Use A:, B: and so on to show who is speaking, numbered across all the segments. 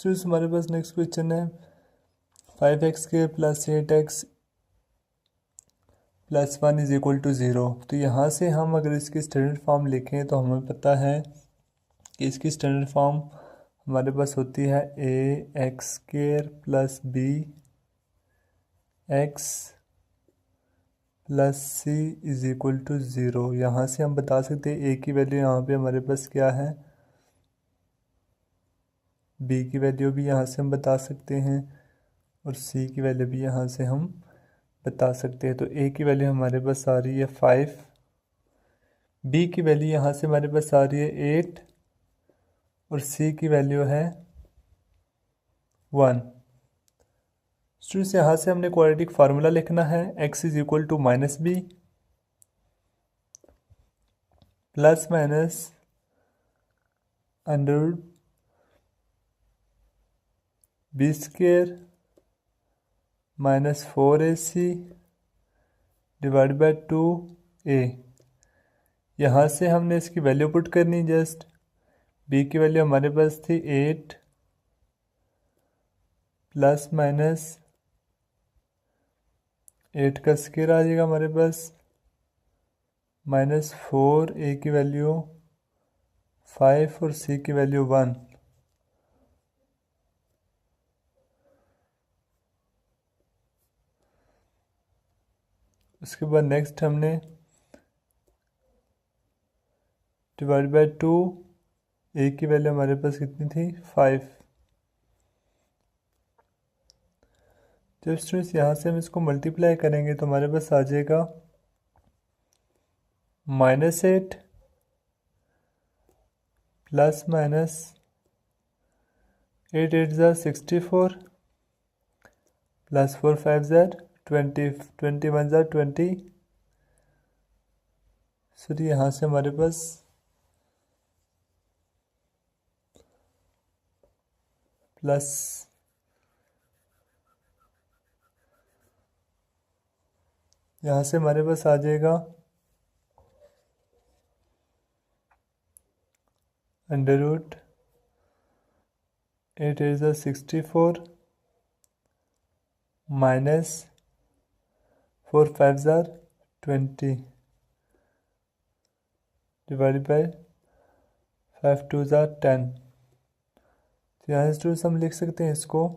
A: Students हमारे पास next question है 5x² + 8x + 1 = 0। तो यहाँ से हम अगर इसकी स्टैंडर्ड फॉर्म लिखें तो हमें पता है कि इसकी स्टैंडर्ड फॉर्म हमारे पास होती है ax² + bx + c = 0। यहाँ से हम बता सकते हैं a की वैल्यू यहाँ पे हमारे पास क्या है, b की वैल्यू भी यहाँ से हम बता सकते हैं और c की वैल्यू भी यहाँ से हम बता सकते हैं। तो a की वैल्यू हमारे पास आ रही है 5, b की वैल्यू यहाँ से हमारे पास आ रही है 8 और c की वैल्यू है 1। स्टूडेंट्स यहाँ से हमने क्वाड्रेटिक फार्मूला लिखना है x = -b ± under b² - 4ac / 2a। यहाँ से हमने इसकी वैल्यू पुट करनी जस्ट। b की वैल्यू हमारे पास थी 8 ± 8 का स्क्वायर आ जाएगा हमारे पास -4, a की वैल्यू 5 और c की वैल्यू 1। उसके बाद नेक्स्ट हमने / 2, a की वैल्यू हमारे पास कितनी थी 5। जब स्टूडेंट्स यहाँ से हम इसको मल्टीप्लाई करेंगे तो हमारे पास आ जाएगा -8 ± 8 8 ज़ा 64 +4 5 ज़ा 20 21 ज़ा 20। सॉरी यहाँ से हमारे पास प्लस यहाँ से हमारे पास आ जाएगा √8 8 ज़ा 64 -4 5 ज़ा 20 डिवाइड बाय 5 2 ज़ा 10। तो यहाँ से हम लिख सकते हैं इसको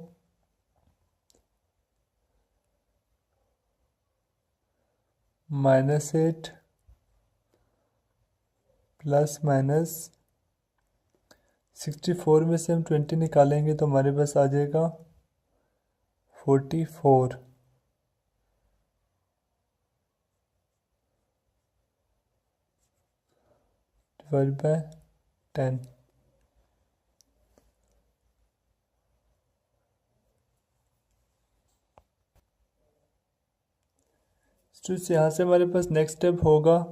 A: -8 ± 64 में से हम 20 निकालेंगे तो हमारे पास आ जाएगा 44 डिवाइड बाय 10। स्टूडेंट्स यहाँ से हमारे पास नेक्स्ट स्टेप होगा,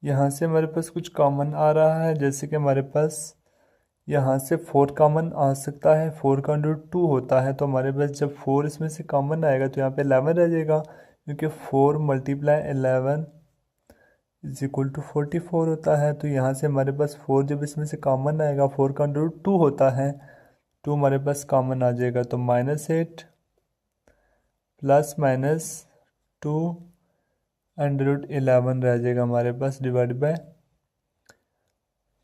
A: यहाँ से हमारे पास कुछ कॉमन आ रहा है, जैसे कि हमारे पास यहाँ से 4 कॉमन आ सकता है, 4 का √2 होता है। तो हमारे पास जब 4 इसमें से कॉमन आएगा तो यहाँ पे 11 रह जाएगा, क्योंकि 4 × 11 = 44 होता है। तो यहाँ से हमारे पास 4 जब इसमें से कॉमन आएगा, 4 का √2 होता है, 2 हमारे पास कॉमन आ जाएगा। तो -8 ± 2 √11 रह जाएगा हमारे पास डिवाइड बाय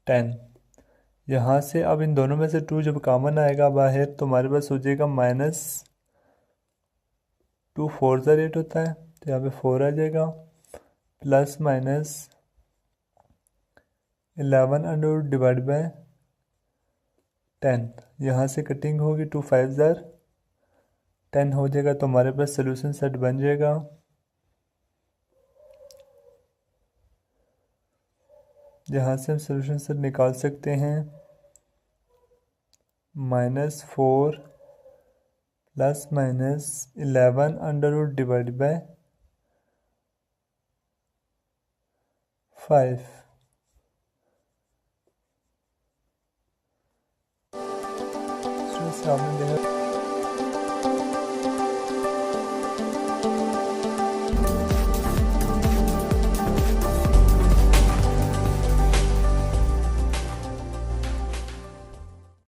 A: 10। यहाँ से अब इन दोनों में से 2 जब कॉमन आएगा बाहर तो हमारे पास हो जाएगा -2 4 ज़ा 8 होता है, तो यहाँ पे 4 आ जाएगा +-11 डिवाइड बाय 10। यहाँ से कटिंग होगी, 2 5 ज़ा 10 हो जाएगा। तो हमारे पास सोल्यूशन सेट बन जाएगा जहाँ से हम सोल्यूशन सेट निकाल सकते हैं -4 ±11 डिवाइड बाय 5। आपने देखा